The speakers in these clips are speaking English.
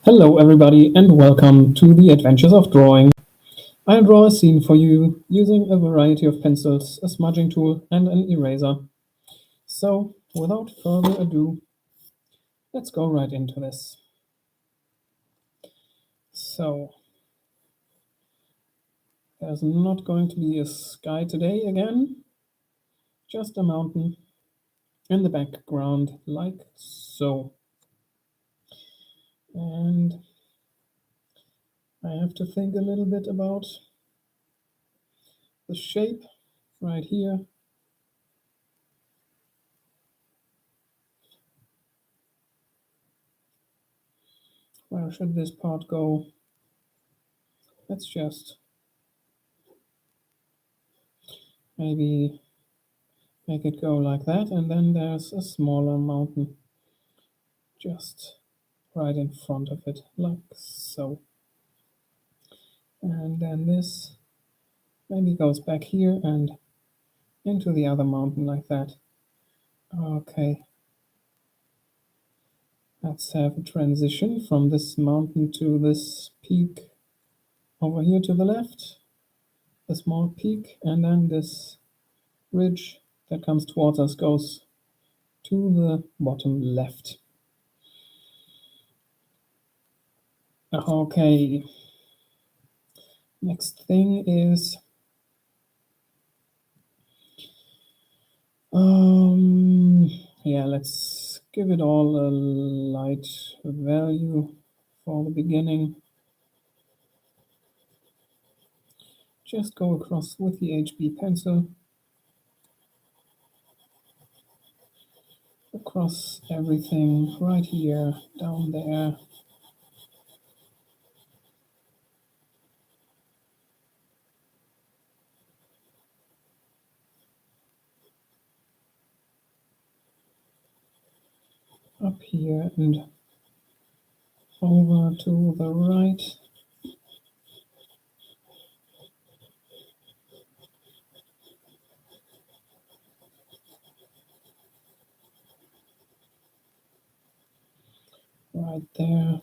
Hello everybody and welcome to the Adventures of Drawing. I'll draw a scene for you using a variety of pencils, a smudging tool and an eraser. So without further ado, let's go right into this. So there's not going to be a sky today again, just a mountain in the background like so. And I have to think a little bit about the shape right here. Where should this part go? Let's just maybe make it go like that, and then there's a smaller mountain just right in front of it, like so. And then this maybe goes back here and into the other mountain like that. Okay. Let's have a transition from this mountain to this peak over here to the left, a small peak, and then this ridge that comes towards us goes to the bottom left. Okay. Next thing is yeah, let's give it all a light value for the beginning. Just go across with the HB pencil, across everything right here, down there. Up here and over to the right. Right there.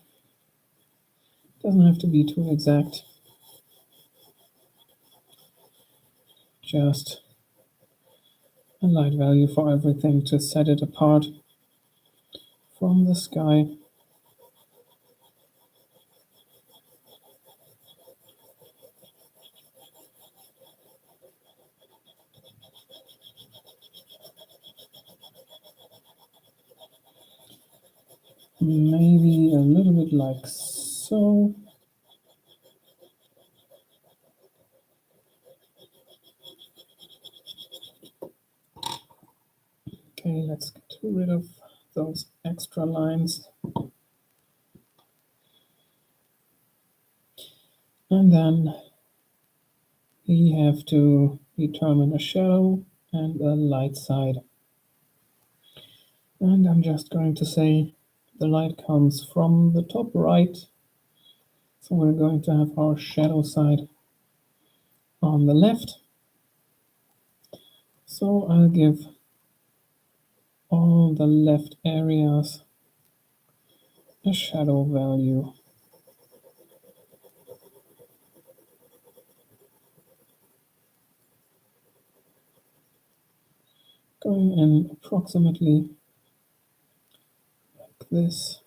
Doesn't have to be too exact. Just a light value for everything to set it apart from the sky. Maybe a little bit like so. Okay, let's get rid of those extra lines. And then we have to determine a shadow and a light side. And I'm just going to say the light comes from the top right. So we're going to have our shadow side on the left. So I'll give all the left areas a shadow value. Going in approximately like this.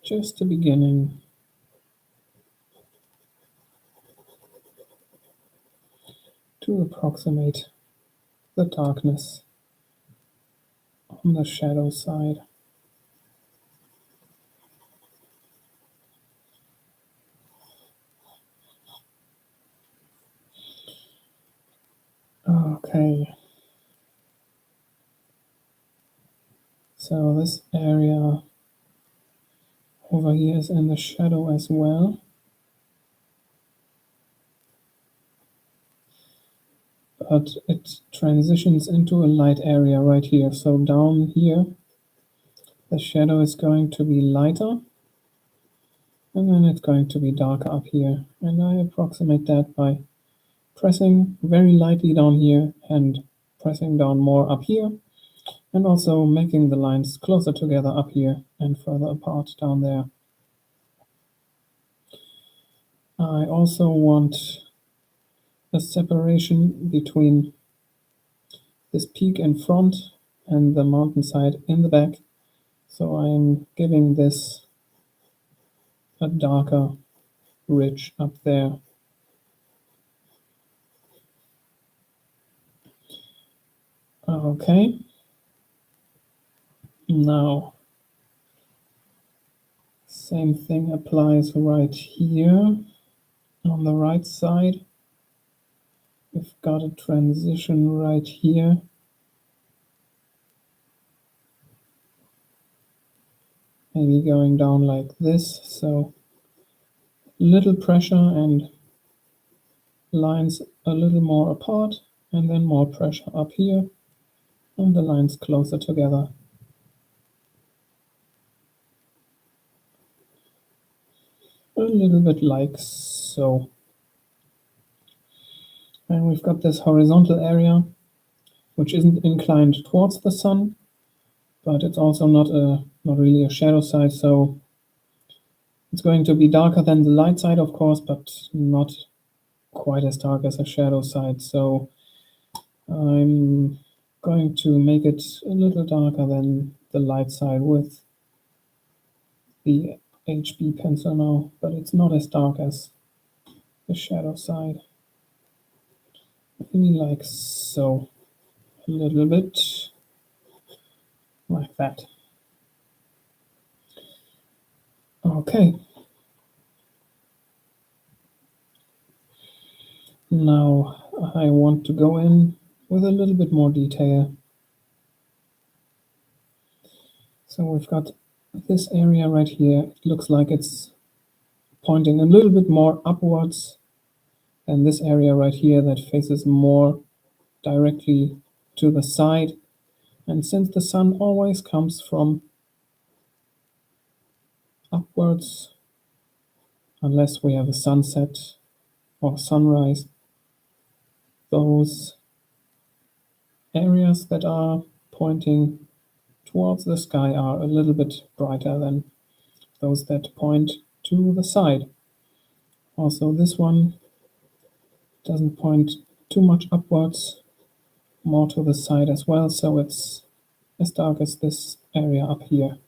Just the beginning. To approximate the darkness on the shadow side. Okay. So this area over here is in the shadow as well. But it transitions into a light area right here. So down here, the shadow is going to be lighter, and then it's going to be darker up here. And I approximate that by pressing very lightly down here and pressing down more up here. and also making the lines closer together up here and further apart down there. I also want a separation between this peak in front and the mountainside in the back, so I'm giving this a darker ridge up there. Okay, now same thing applies right here on the right side. We've got a transition right here. Maybe going down like this, so little pressure and lines a little more apart, and then more pressure up here, and the lines closer together. A little bit like so. And we've got this horizontal area, which isn't inclined towards the sun, but it's also not really a shadow side, so it's going to be darker than the light side, of course, but not quite as dark as a shadow side. So I'm going to make it a little darker than the light side with the HB pencil now, but it's not as dark as the shadow side. Maybe like so, a little bit like that. Okay. Now I want to go in with a little bit more detail. So we've got this area right here. It looks like it's pointing a little bit more upwards than this area right here that faces more directly to the side. And since the sun always comes from upwards, unless we have a sunset or sunrise, those areas that are pointing towards the sky are a little bit brighter than those that point to the side. Also, this one doesn't point too much upwards, more to the side as well, so it's as dark as this area up here.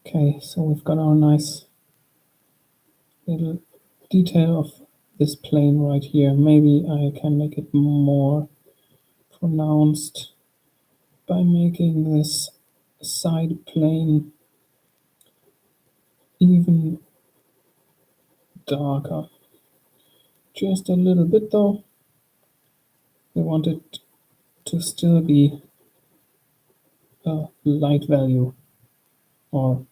Okay, so we've got our nice little detail of this plane right here. Maybe I can make it more pronounced by making this side plane even darker. Just a little bit though. We want it to still be a light value, or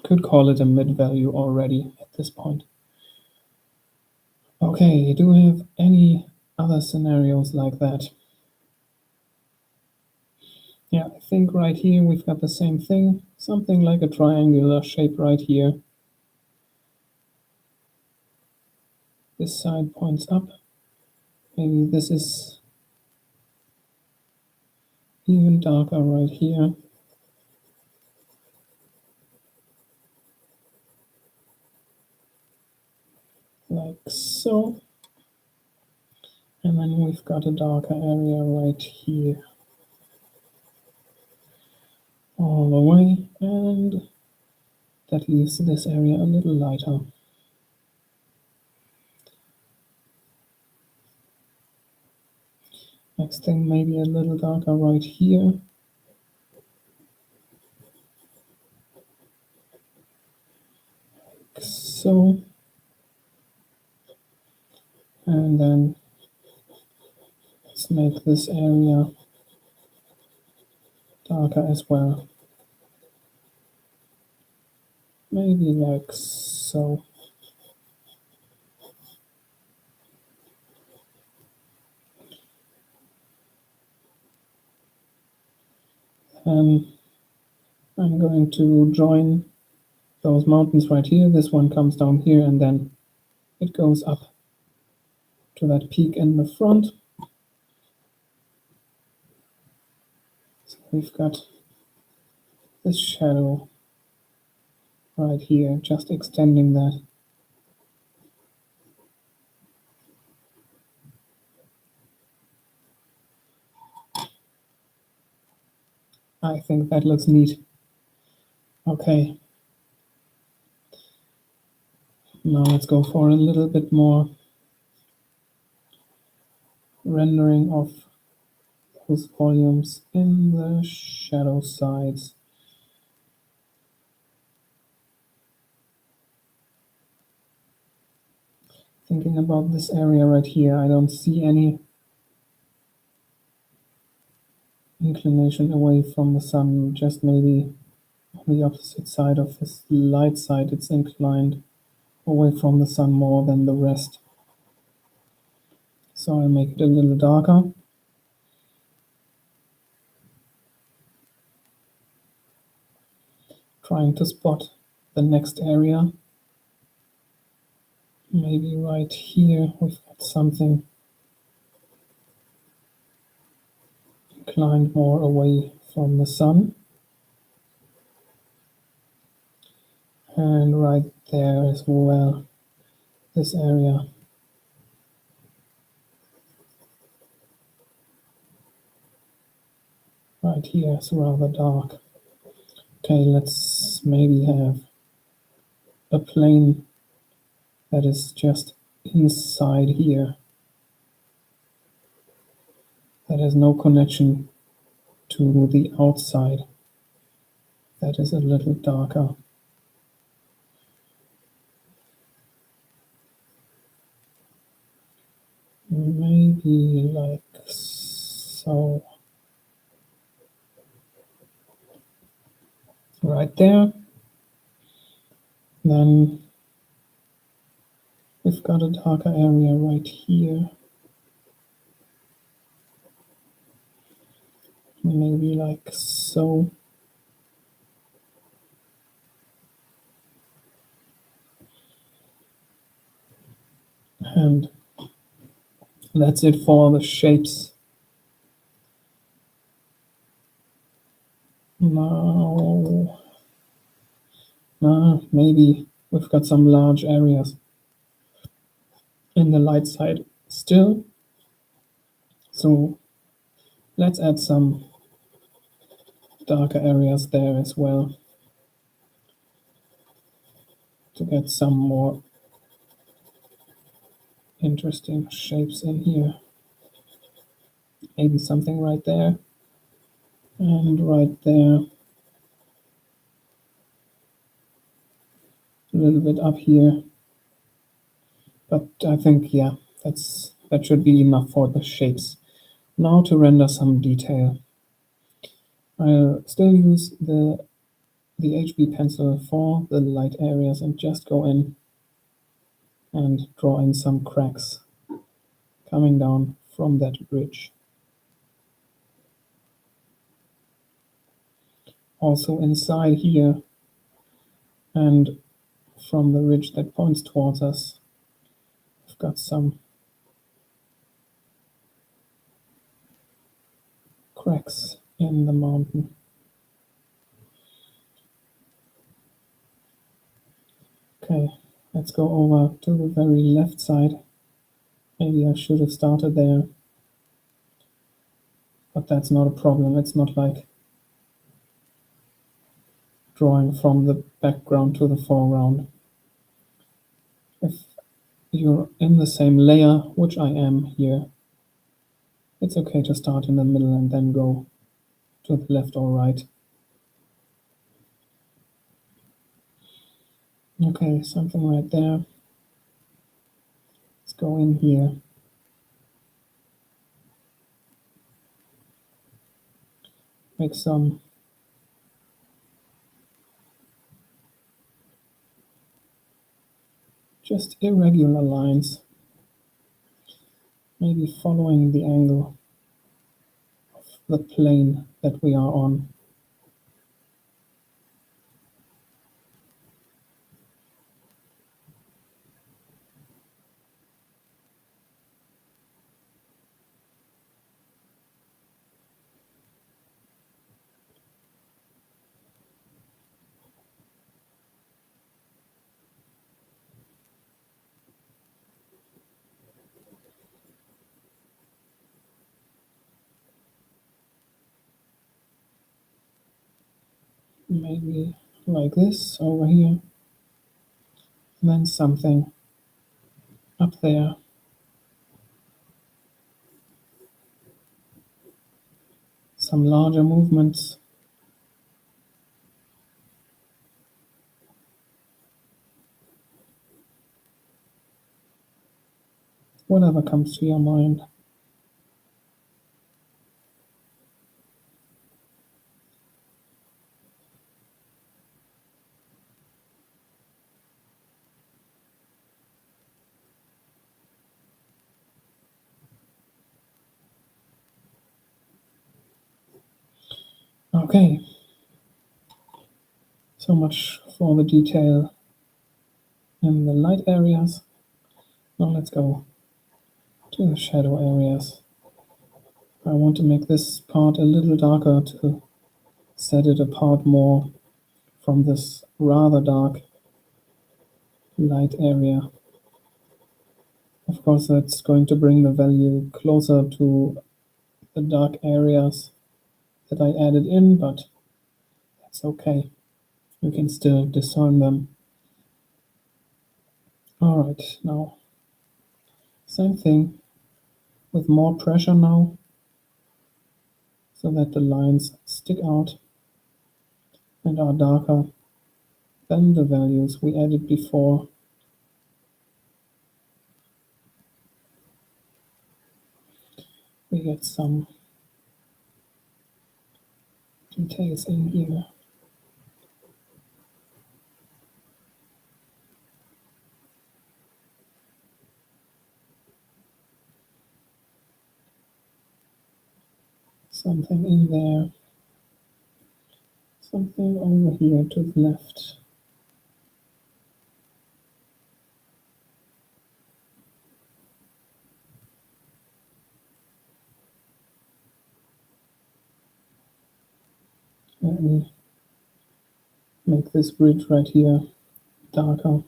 could call it a mid value already at this point. Okay, do we have any other scenarios like that? Yeah, I think right here we've got the same thing, something like a triangular shape right here. This side points up. Maybe this is even darker right here. Like so. And then we've got a darker area right here. All the way, and that leaves this area a little lighter. Next thing, maybe a little darker right here. Like so. And then let's make this area darker as well. Maybe like so. And I'm going to join those mountains right here. This one comes down here and then it goes up to that peak in the front. So we've got this shadow right here, just extending that. I think that looks neat. Okay. Now let's go for a little bit more rendering of those volumes in the shadow sides. Thinking about this area right here, I don't see any inclination away from the sun, just maybe on the opposite side of this light side, it's inclined away from the sun more than the rest. So I'll make it a little darker. Trying to spot the next area. Maybe right here we've got something inclined more away from the sun. And right there as well, this area. Right here is rather dark. Okay, let's maybe have a plane that is just inside here, that has no connection to the outside, that is a little darker. Maybe like so. Right there. Then we've got a darker area right here. Maybe like so. And that's it for the shapes. Now, maybe we've got some large areas in the light side still. So let's add some darker areas there as well to get some more interesting shapes in here. Maybe something right there and right there. A little bit up here. But I think, yeah, that should be enough for the shapes. Now to render some detail. I'll still use the HB pencil for the light areas and just go in and draw in some cracks coming down from that bridge. Also inside here and from the ridge that points towards us, we've got some cracks in the mountain. Okay, let's go over to the very left side. Maybe I should have started there, but that's not a problem. It's not like drawing from the background to the foreground. If you're in the same layer, which I am here, it's okay to start in the middle and then go to the left or right. Okay, something right there. Let's go in here. Make some just irregular lines, maybe following the angle of the plane that we are on. maybe like this over here, and then something up there. Some larger movements. Whatever comes to your mind. Okay, so much for the detail in the light areas. Now let's go to the shadow areas. I want to make this part a little darker to set it apart more from this rather dark light area. Of course, that's going to bring the value closer to the dark areas that I added in, but that's okay. You can still discern them. All right, now same thing with more pressure now, so that the lines stick out and are darker than the values we added before. We get some details in here. Something in there. Something over here to the left. Let me make this bridge right here darker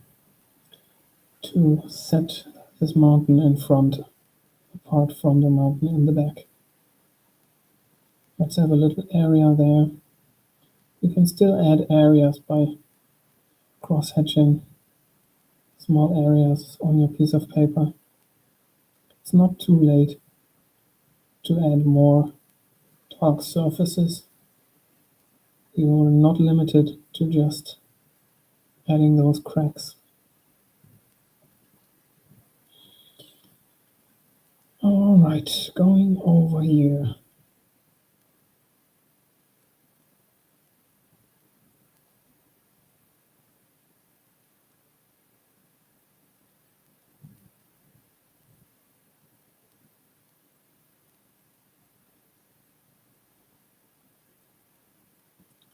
to set this mountain in front, apart from the mountain in the back. Let's have a little area there. You can still add areas by cross-hatching small areas on your piece of paper. It's not too late to add more dark surfaces. You're not limited to just adding those cracks. All right, going over here.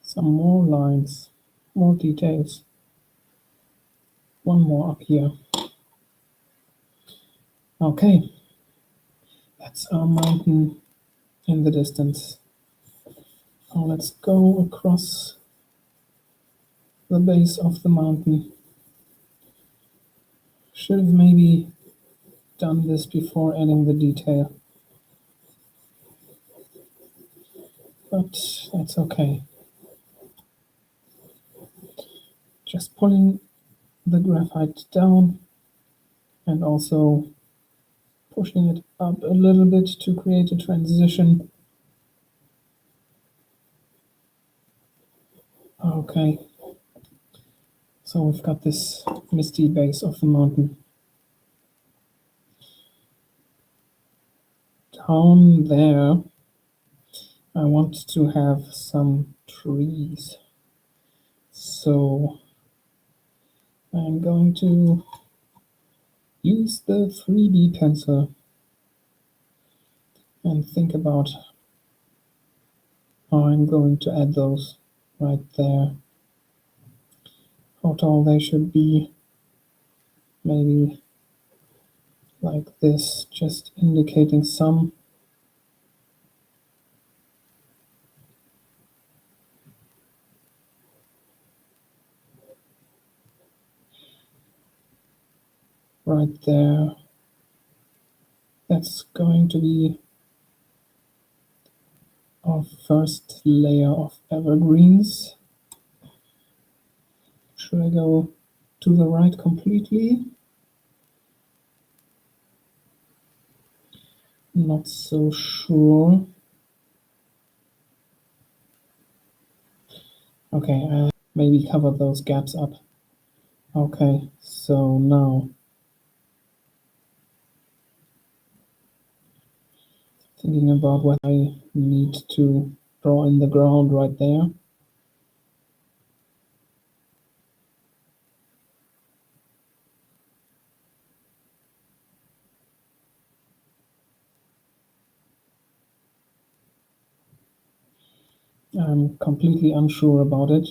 Some more lines, more details. One more up here. Okay, that's our mountain in the distance. Now let's go across the base of the mountain. Should have maybe done this before adding the detail, but that's okay. Just pulling the graphite down and also pushing it up a little bit to create a transition. Okay, so we've got this misty base of the mountain. Down there, I want to have some trees. So I'm going to use the 3B pencil and think about how I'm going to add those right there. How tall they should be. Maybe like this, just indicating some. Right there. That's going to be our first layer of evergreens. Should I go to the right completely? Not so sure. Okay, I'll maybe cover those gaps up. Okay, so now thinking about what I need to draw in the ground right there. I'm completely unsure about it,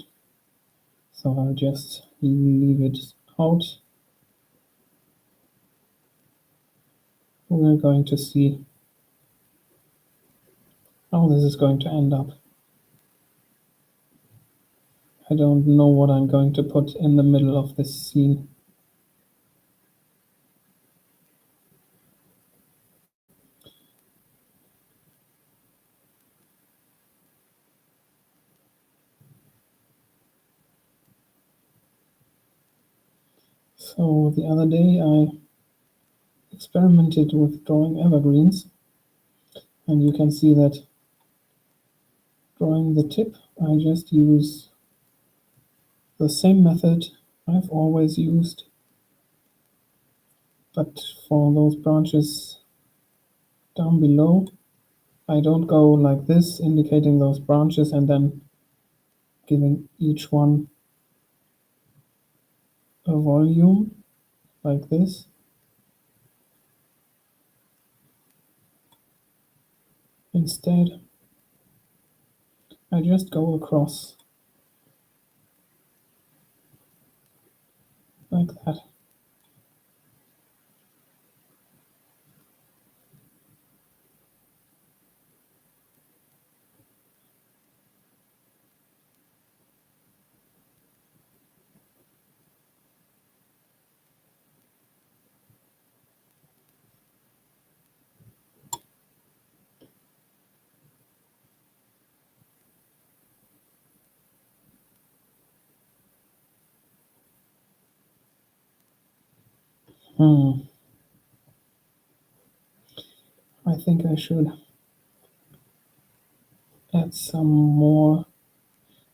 so I'll just leave it out. We're going to see how this is going to end up. I don't know what I'm going to put in the middle of this scene. So the other day I experimented with drawing evergreens, and you can see that drawing the tip, I just use the same method I've always used, but for those branches down below, I don't go like this, indicating those branches and then giving each one a volume like this. Instead, I just go across like that. I think I should add some more,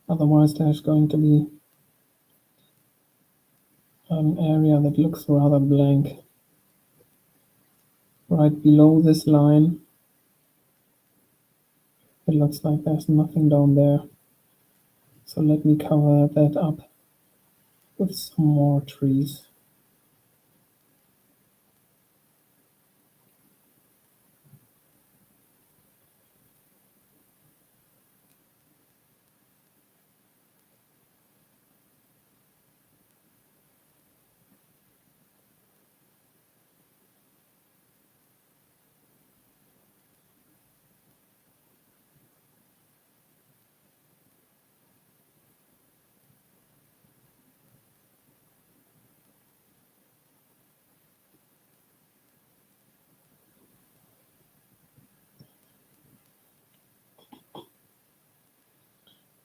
otherwise there's going to be an area that looks rather blank right below this line. It looks like there's nothing down there, so let me cover that up with some more trees.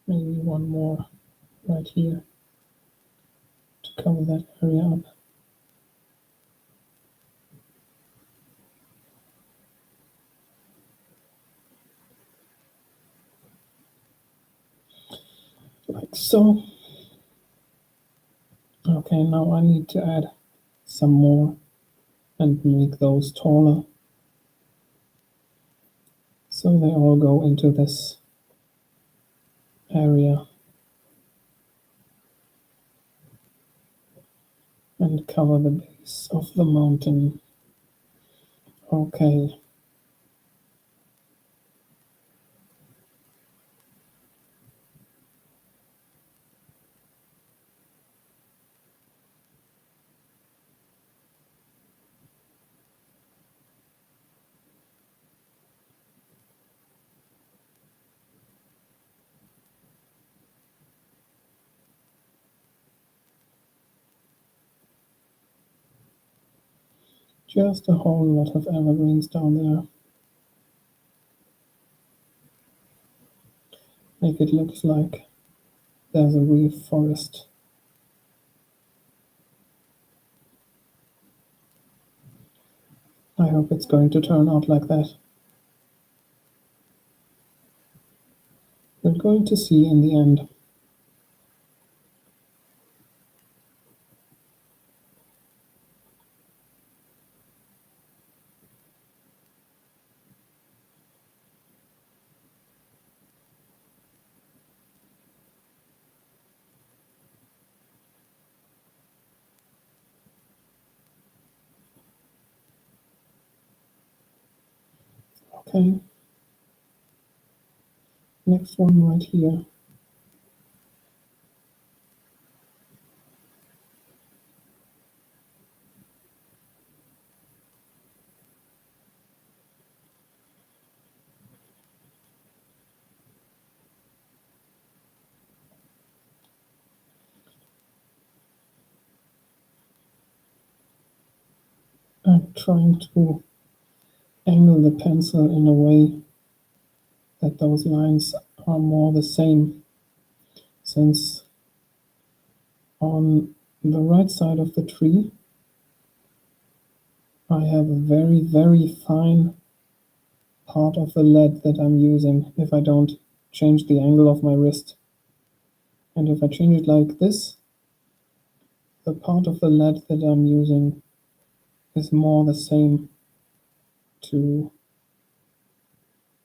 Maybe one more right here to cover that area up. Like so. Okay, now I need to add some more and make those taller, so they all go into this area and cover the base of the mountain. Okay. Just a whole lot of evergreens down there. Make it look like there's a real forest I hope it's going to turn out like that. We're going to see in the end. Okay. Next one right here. I'm trying to angle the pencil in a way that those lines are more the same, since on the right side of the tree I have a very, very fine part of the lead that I'm using if I don't change the angle of my wrist. And if I change it like this, the part of the lead that I'm using is more the same to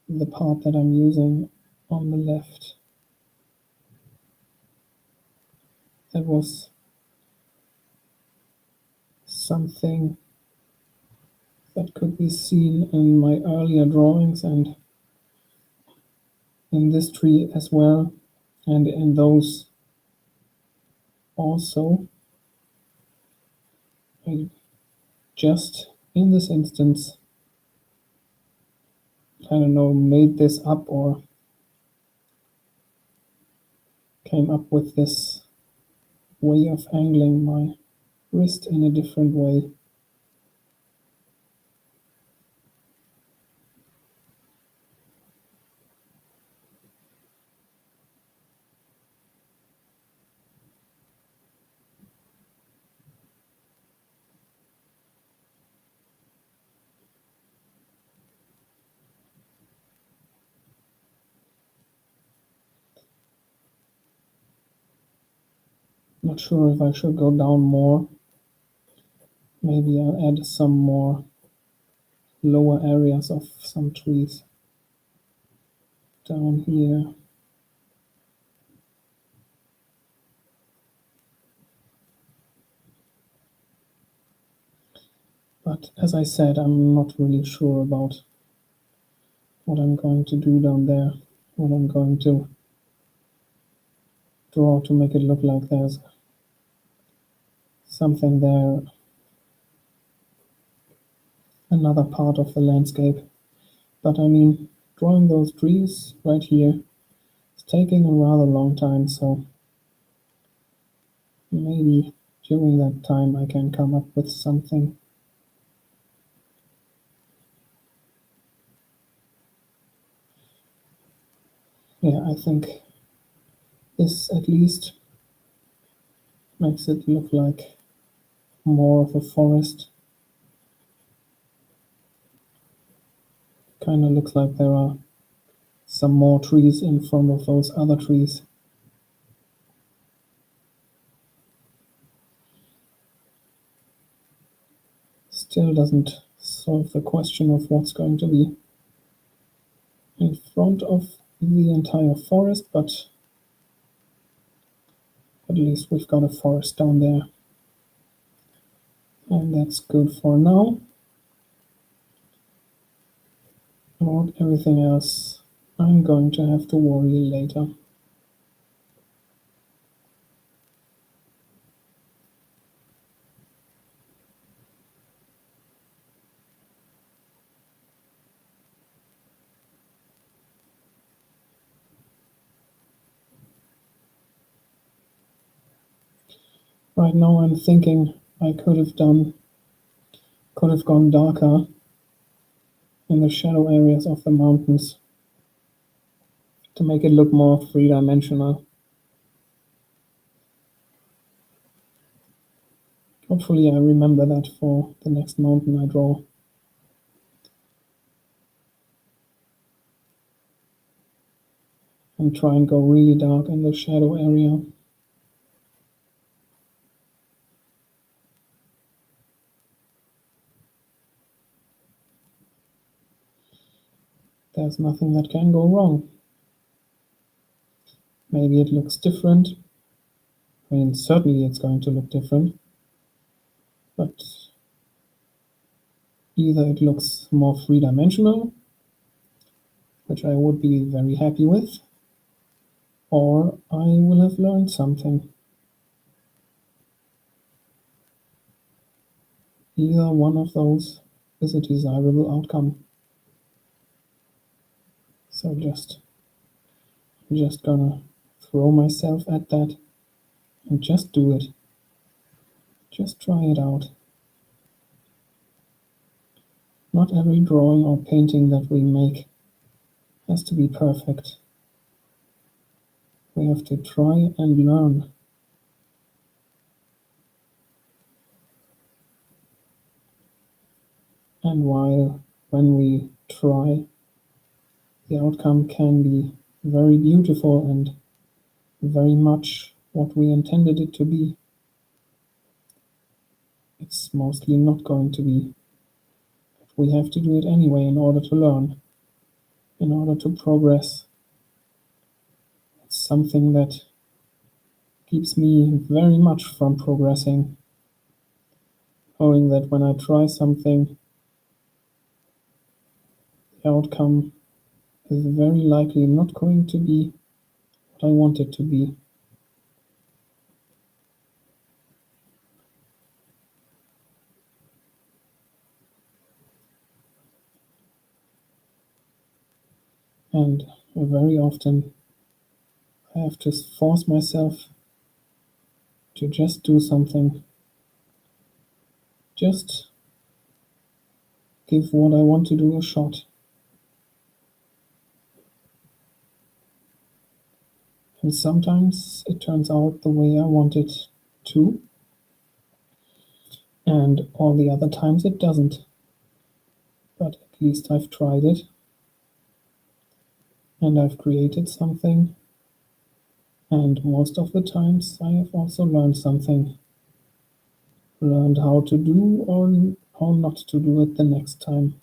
the part that I'm using on the left. That was something that could be seen in my earlier drawings and in this tree as well, and in those also. I just, in this instance, I don't know, made this up or came up with this way of angling my wrist in a different way. Not sure if I should go down more. Maybe I'll add some more lower areas of some trees down here. But as I said, I'm not really sure about what I'm going to do down there, what I'm going to draw to make it look like there's something there, another part of the landscape. But I mean, drawing those trees right here is taking a rather long time, so maybe during that time I can come up with something. Yeah, I think this at least makes it look like more of a forest. Kind of looks like there are some more trees in front of those other trees. Still doesn't solve the question of what's going to be in front of the entire forest, but at least we've got a forest down there. And that's good for now. About everything else, I'm going to have to worry later. Right now I'm thinking I could have gone darker in the shadow areas of the mountains to make it look more three-dimensional. Hopefully I remember that for the next mountain I draw. and try and go really dark in the shadow area. There's nothing that can go wrong. Maybe it looks different. I mean, certainly it's going to look different, but either it looks more three-dimensional, which I would be very happy with, or I will have learned something. Either one of those is a desirable outcome. So I'm just gonna throw myself at that and just do it. Just try it out. Not every drawing or painting that we make has to be perfect. We have to try and learn. And when we try, the outcome can be very beautiful and very much what we intended it to be, it's mostly not going to be. We have to do it anyway in order to learn, in order to progress. It's something that keeps me very much from progressing, knowing that when I try something, the outcome is very likely not going to be what I want it to be. And very often I have to force myself to just do something, just give what I want to do a shot. And sometimes it turns out the way I want it to, and all the other times it doesn't. But at least I've tried it, and I've created something, and most of the times I have also learned something. Learned how to do or how not to do it the next time.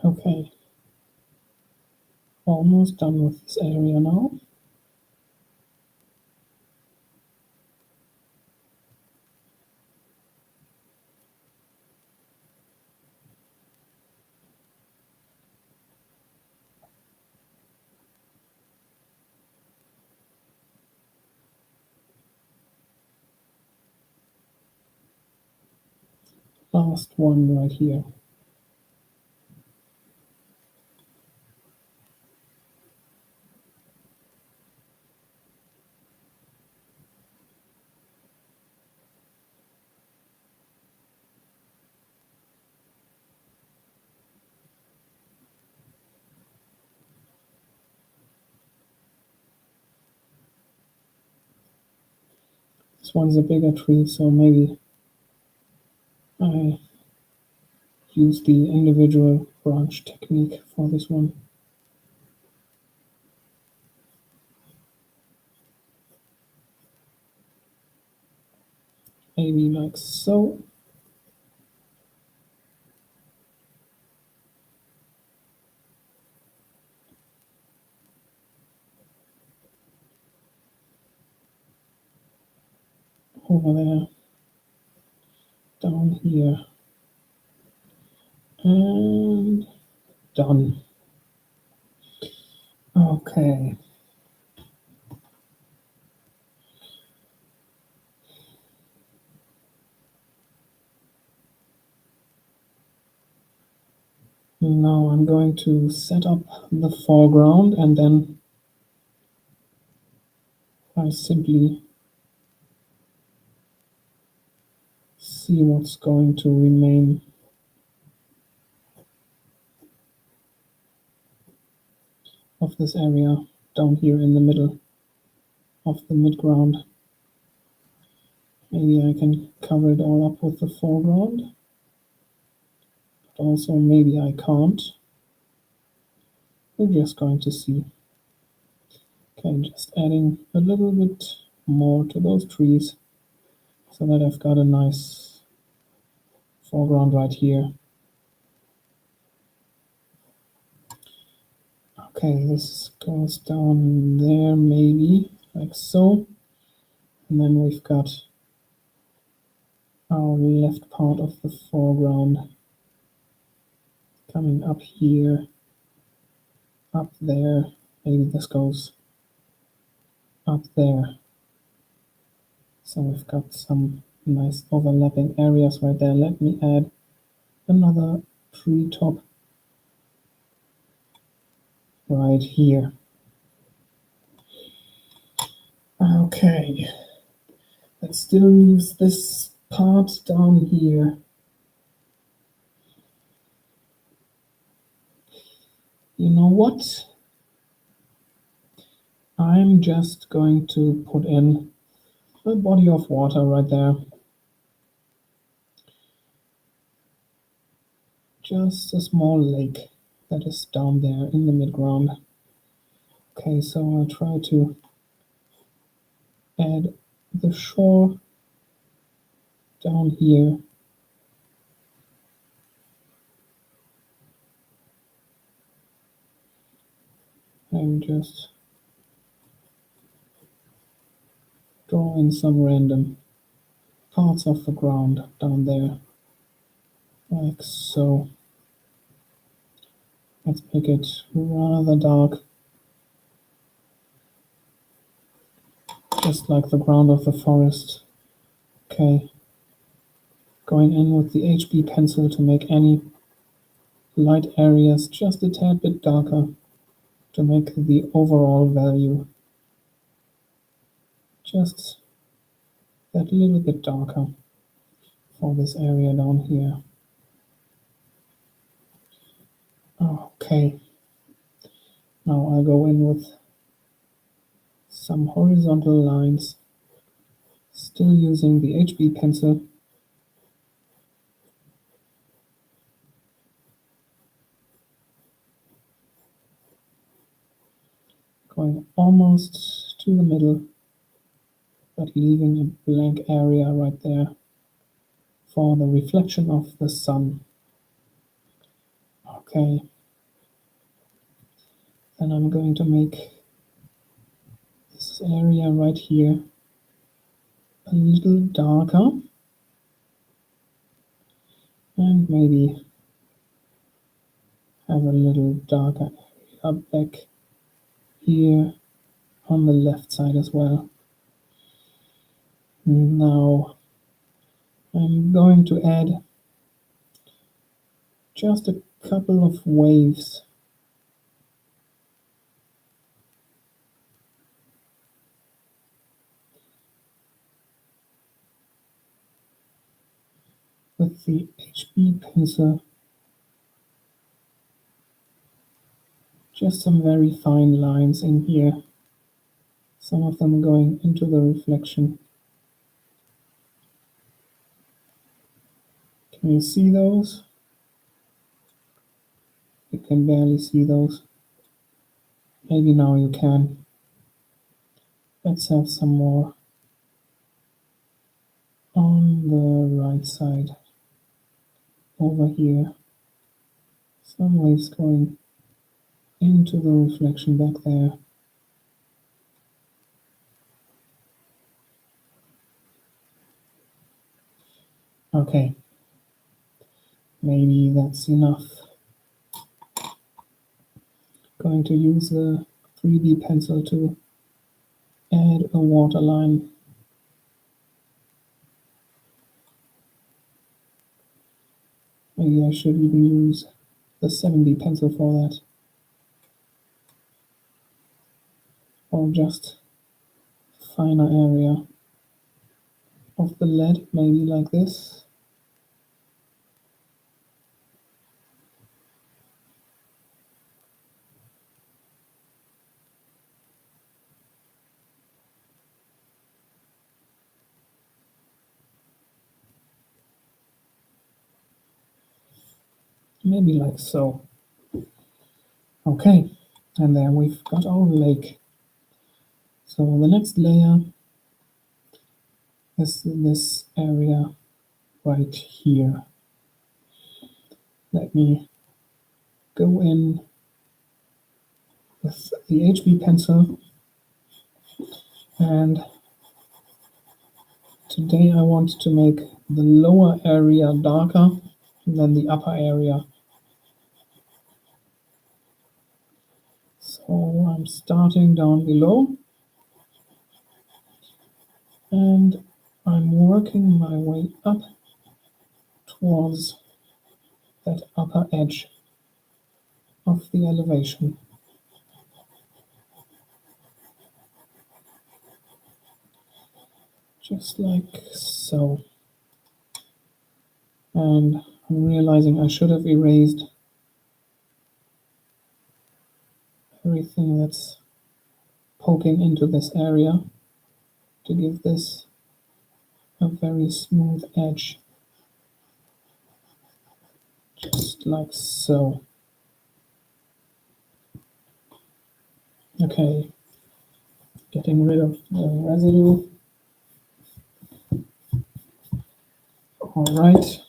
Okay, almost done with this area now. Last one right here. This one's a bigger tree, so maybe I use the individual branch technique for this one. Maybe like so. over there, down here, and done. Okay. Now I'm going to set up the foreground, and then I simply see what's going to remain. Of this area down here in the middle of the midground. Maybe I can cover it all up with the foreground, but also maybe I can't. We're just going to see. Okay, just adding a little bit more to those trees so that I've got a nice foreground right here. Okay, this goes down there maybe, like so. And then we've got our left part of the foreground coming up here, up there. Maybe this goes up there. So we've got some nice overlapping areas right there. Let me add another tree top right here. Okay, that still leaves this part down here. You know what? I'm just going to put in a body of water right there. Just a small lake that is down there in the midground. Okay, so I'll try to add the shore down here. And just draw in some random parts of the ground down there, like so. Let's make it rather dark, just like the ground of the forest. Okay, going in with the HB pencil to make any light areas just a tad bit darker to make the overall value just that little bit darker for this area down here. Okay, now I'll go in with some horizontal lines, still using the HB pencil. Going almost to the middle, but leaving a blank area right there for the reflection of the sun. Okay, then I'm going to make this area right here a little darker, and maybe have a little darker area back here on the left side as well. Now I'm going to add just a couple of waves with the HB pencil. Just some very fine lines in here, some of them going into the reflection. Can you see those? You can barely see those. Maybe now you can. Let's have some more on the right side over here. Some waves going into the reflection back there. Okay, maybe that's enough. Going to use the 3B pencil to add a waterline. Maybe I should even use the 7B pencil for that. Or just finer area of the lead, maybe like this. Maybe like so. Okay, and there we've got our lake. So the next layer is this area right here. Let me go in with the HB pencil, and today I want to make the lower area darker than the upper area. So I'm starting down below and I'm working my way up towards that upper edge of the elevation. Just like so. And I'm realizing I should have erased everything that's poking into this area to give this a very smooth edge. Just like so. Okay, getting rid of the residue. Alright.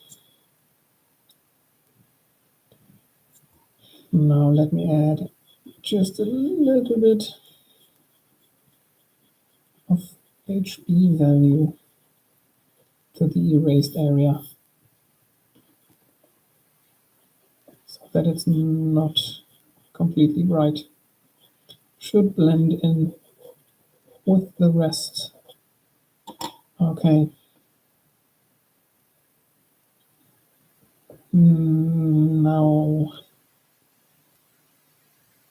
Now let me add just a little bit of HB value to the erased area so that it's not completely bright. Should blend in with the rest. Okay. Now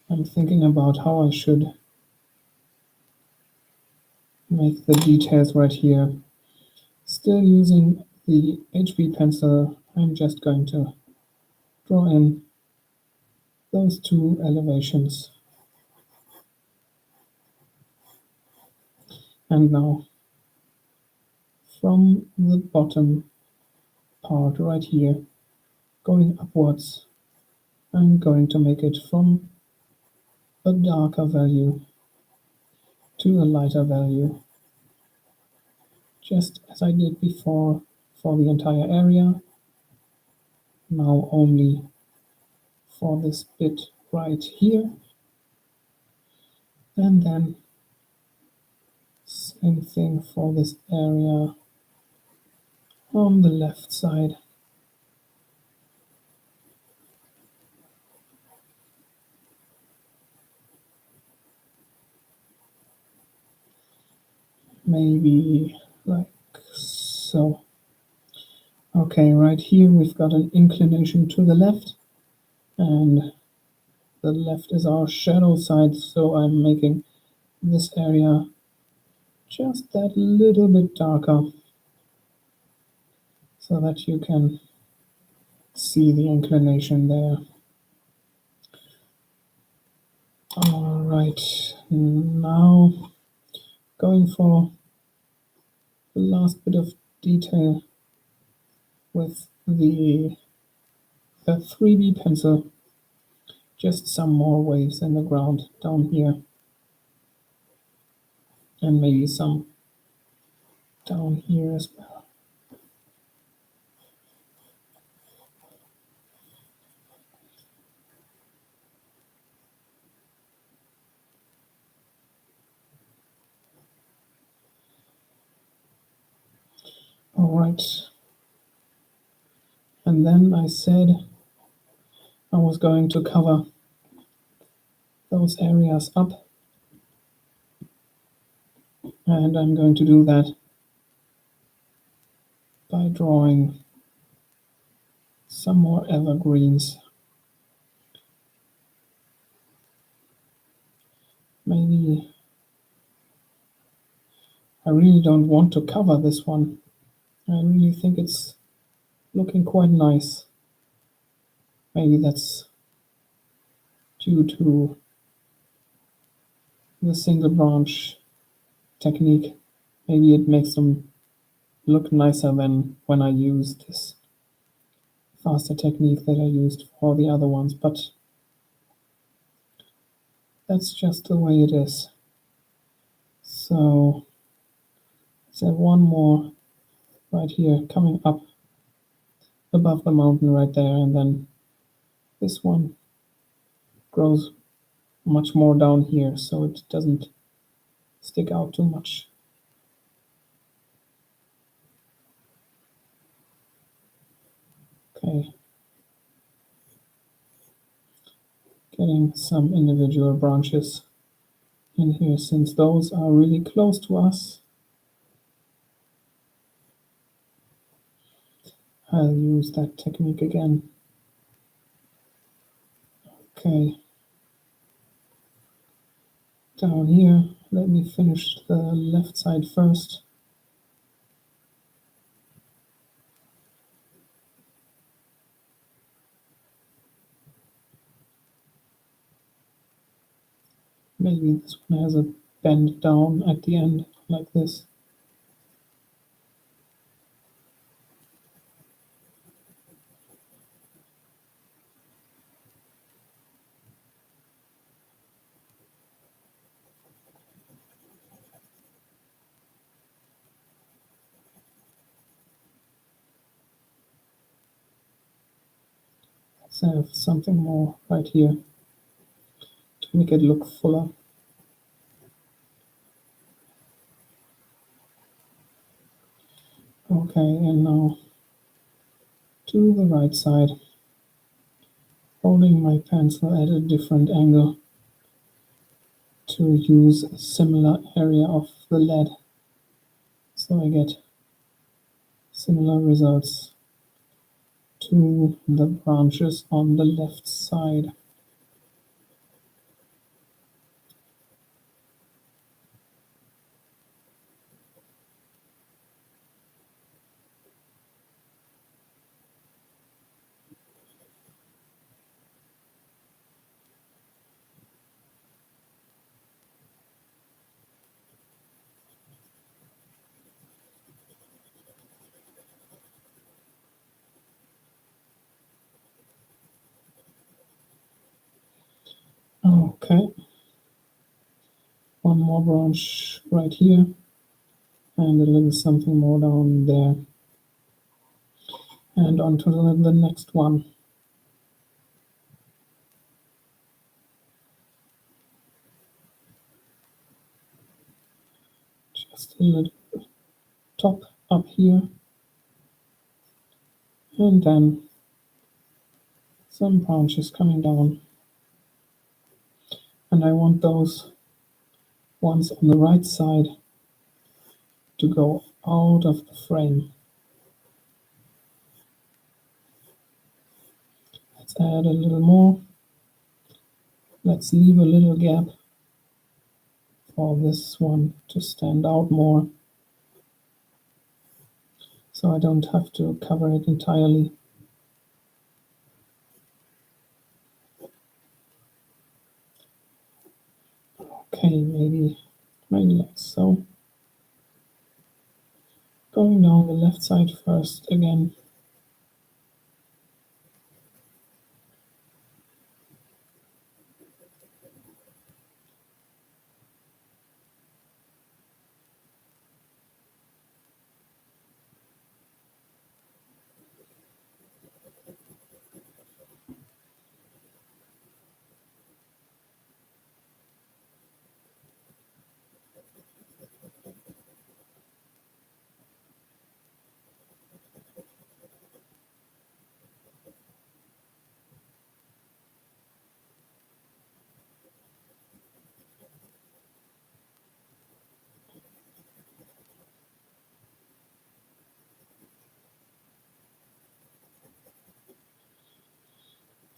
I'm thinking about how I should make the details right here. Still using the HB pencil, I'm just going to draw in those two elevations. And now from the bottom part right here, going upwards, I'm going to make it from a darker value to a lighter value, just as I did before for the entire area, now only for this bit right here, and then same thing for this area on the left side. Maybe like so. Okay, right here we've got an inclination to the left, and the left is our shadow side, so I'm making this area just that little bit darker so that you can see the inclination there. Alright, now going for the last bit of detail with the 3B pencil, just some more waves in the ground down here, and maybe some down here as well. Alright, And then I said I was going to cover those areas up, and I'm going to do that by drawing some more evergreens. Maybe I really don't want to cover this one. I really think it's looking quite nice. Maybe that's due to the single branch technique. Maybe it makes them look nicer than when I use this faster technique that I used for the other ones, but that's just the way it is. So let's have one more right here coming up above the mountain right there, and then this one grows much more down here so it doesn't stick out too much. Okay, getting some individual branches in here since those are really close to us. I'll use that technique again. Okay, down here, let me finish the left side first. Maybe this one has a bend down at the end like this. Let's have something more right here to make it look fuller. Okay, and now to the right side, holding my pencil at a different angle to use a similar area of the lead so I get similar results to the branches on the left side. Okay, one more branch right here and a little something more down there, and on to the next one. Just a little top up here, and then some branches coming down, and I want those ones on the right side to go out of the frame. Let's add a little more. Let's leave a little gap for this one to stand out more, so I don't have to cover it entirely. Okay, maybe like so. Going down the left side first again.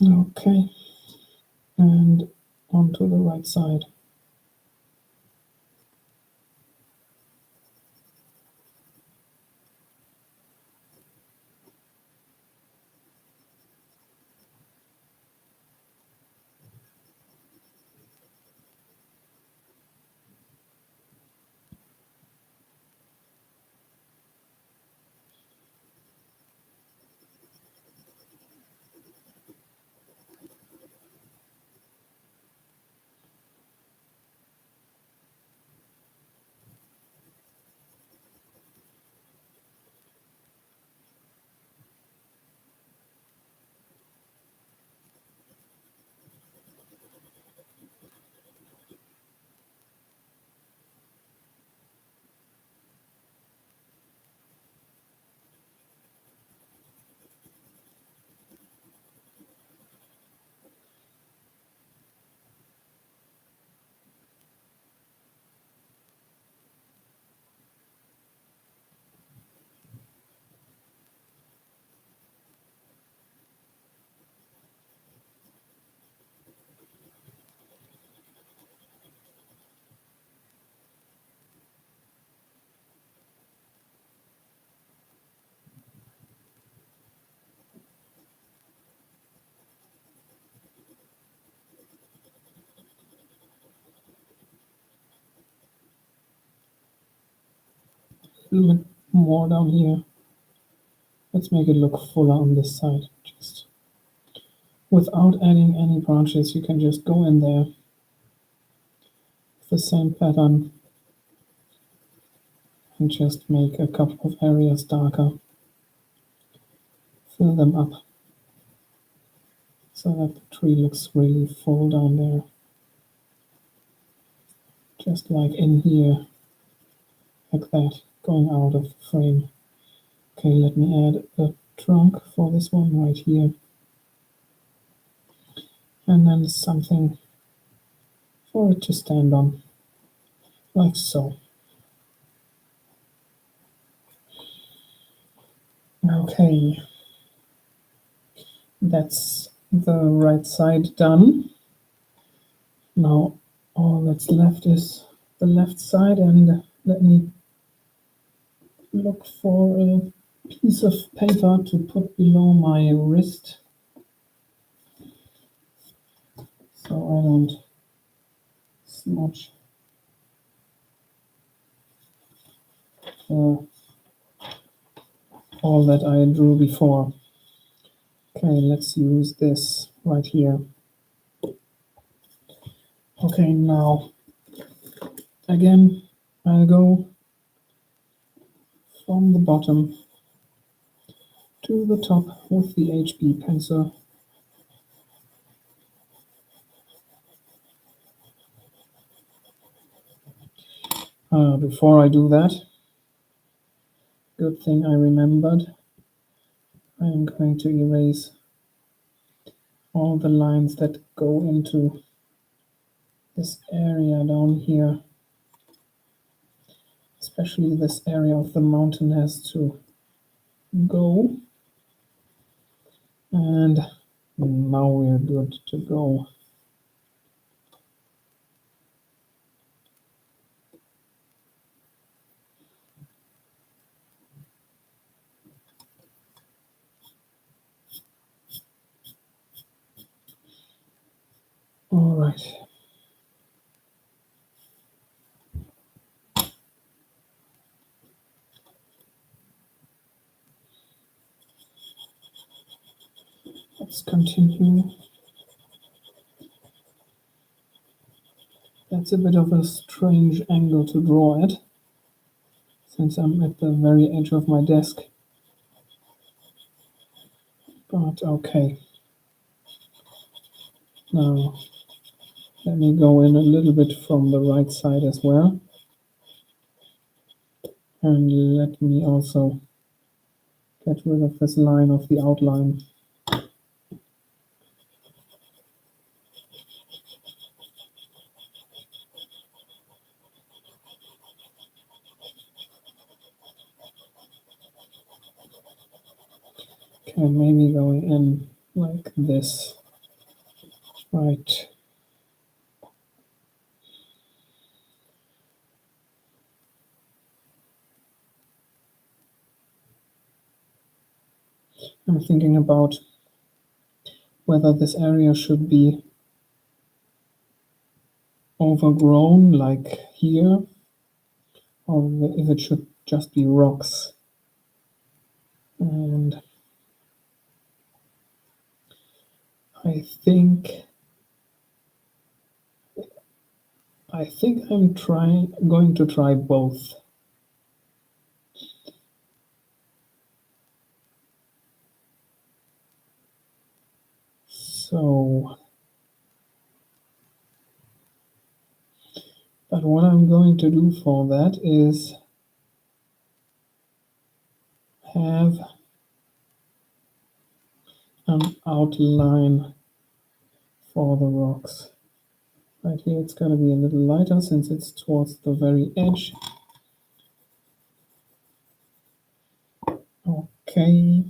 Okay, and onto the right side. A little bit more down here. Let's make it look fuller on this side. Just without adding any branches, you can just go in there with the same pattern and just make a couple of areas darker. Fill them up so that the tree looks really full down there. Just like in here, like that, going out of the frame. Okay, let me add a trunk for this one right here. And then something for it to stand on, like so. Okay, that's the right side done. Now all that's left is the left side, and let me look for a piece of paper to put below my wrist so I don't smudge all that I drew before. Okay, let's use this right here. Okay, now again I'll go from the bottom to the top with the HB pencil. Before I do that, good thing I remembered, I am going to erase all the lines that go into this area down here. Especially this area of the mountain has to go. And now we're good to go. All right. Let's continue. That's a bit of a strange angle to draw at, since I'm at the very edge of my desk. But okay. Now, let me go in a little bit from the right side as well. And let me also get rid of this line of the outline. Okay, maybe going in like this. Right. I'm thinking about whether this area should be overgrown like here, or if it should just be rocks. And I think I'm going to try both. So, but what I'm going to do for that is have an outline for the rocks. Right here it's going to be a little lighter since it's towards the very edge. Okay.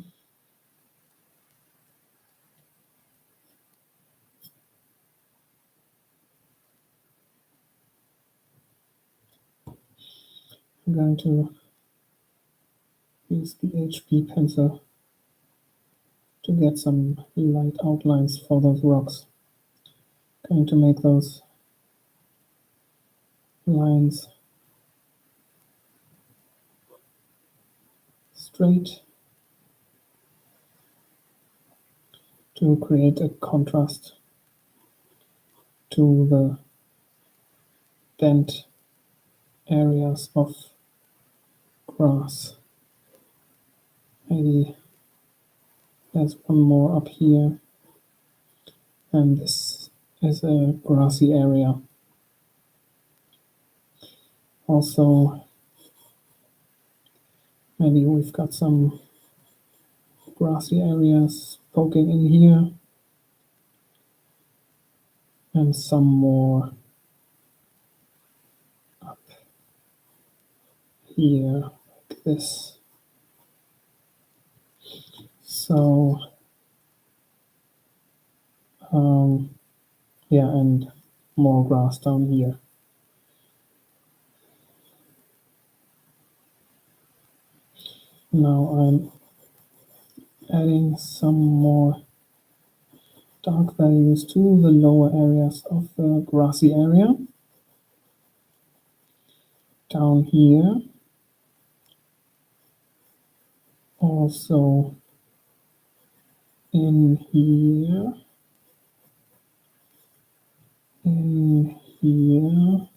I'm going to use the HB pencil to get some light outlines for those rocks. Going to make those lines straight to create a contrast to the bent areas of grass. Maybe there's one more up here, and this is a grassy area. Also, maybe we've got some grassy areas poking in here, and some more up here, like this. So, yeah, and more grass down here. Now I'm adding some more dark values to the lower areas of the grassy area. Down here, also in here, in here,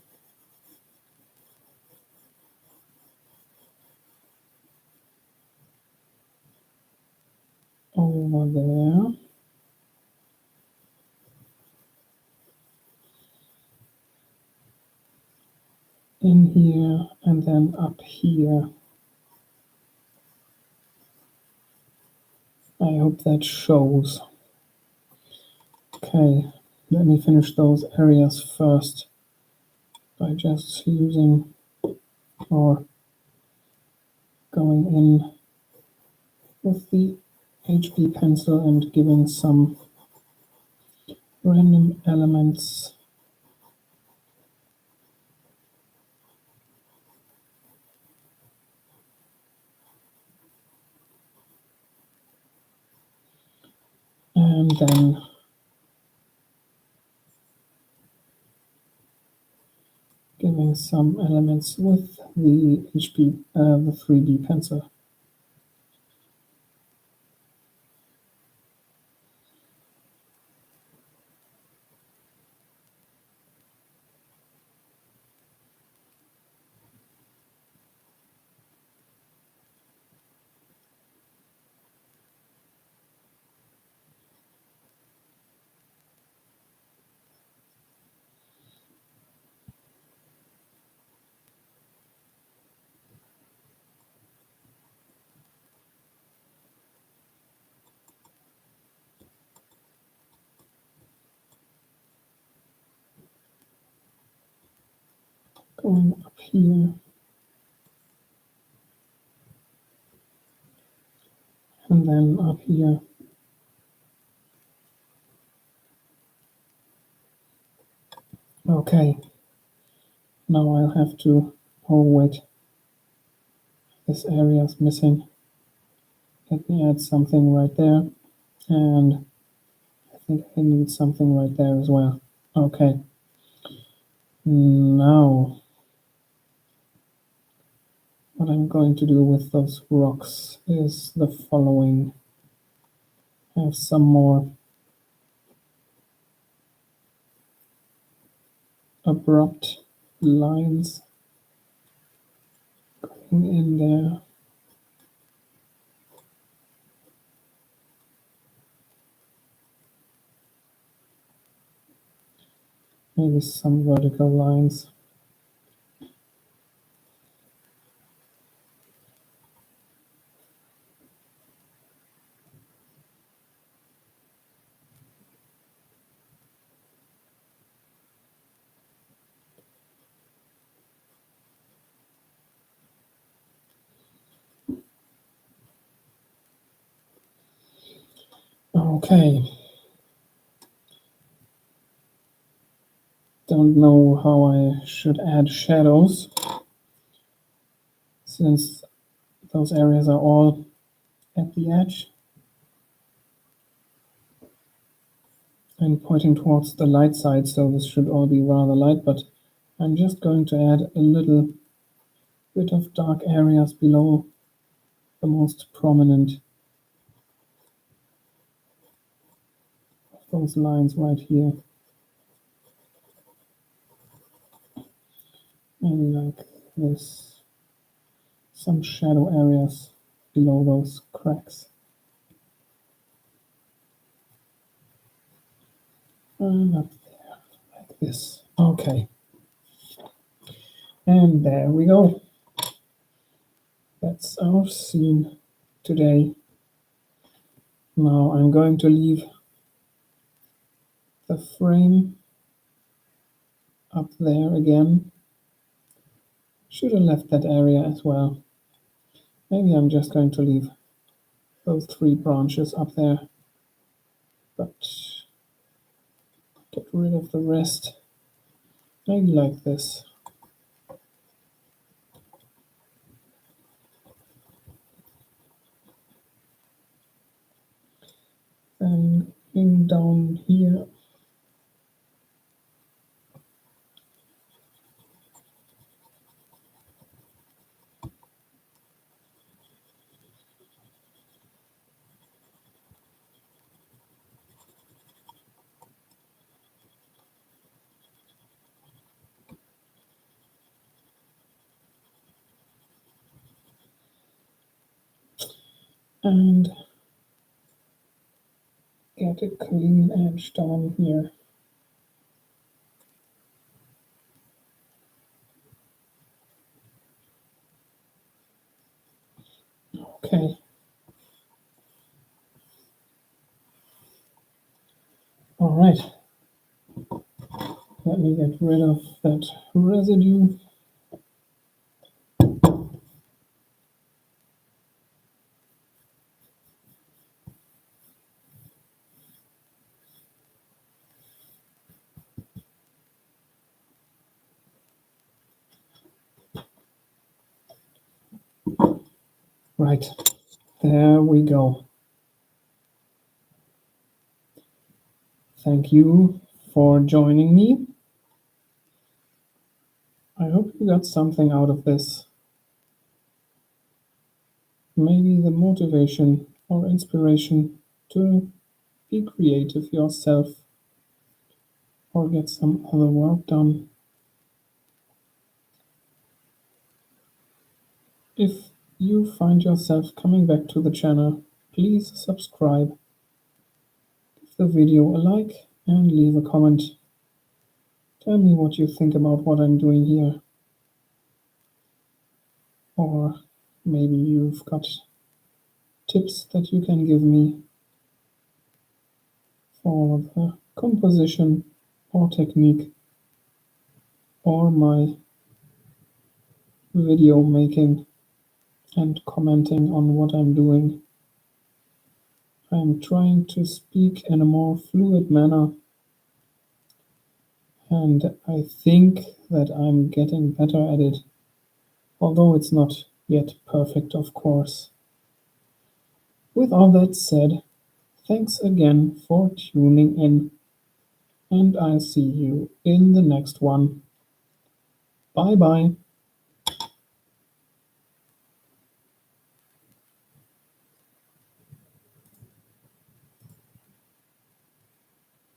over there, in here, and then up here. I hope that shows. Okay, let me finish those areas first by just using or going in with the HB pencil and giving some random elements and then giving some elements with the the 3B pencil. Going up here and then up here. Okay, now I'll have to, oh wait, this area is missing. Let me add something right there, and I think I need something right there as well. Okay, now what I'm going to do with those rocks is the following. Have some more abrupt lines going in there. Maybe some vertical lines. Okay. Don't know how I should add shadows, since those areas are all at the edge and pointing towards the light side, so this should all be rather light, but I'm just going to add a little bit of dark areas below the most prominent of those lines right here. And like this, some shadow areas below those cracks. And up there, like this. Okay. And there we go. That's our scene today. Now I'm going to leave the frame up there again. Should have left that area as well. Maybe I'm just going to leave those 3 branches up there, but get rid of the rest. Maybe like this. Then going down here. And get a clean edge down here. Okay. All right. Let me get rid of that residue. Right. There we go. Thank you for joining me. I hope you got something out of this. Maybe the motivation or inspiration to be creative yourself or get some other work done. If you find yourself coming back to the channel, please subscribe, give the video a like, and leave a comment. Tell me what you think about what I'm doing here. Or maybe you've got tips that you can give me for the composition or technique or my video making and commenting on what I'm doing. I'm trying to speak in a more fluid manner and I think that I'm getting better at it, although it's not yet perfect, of course. With all that said, thanks again for tuning in, and I'll see you in the next one. Bye bye.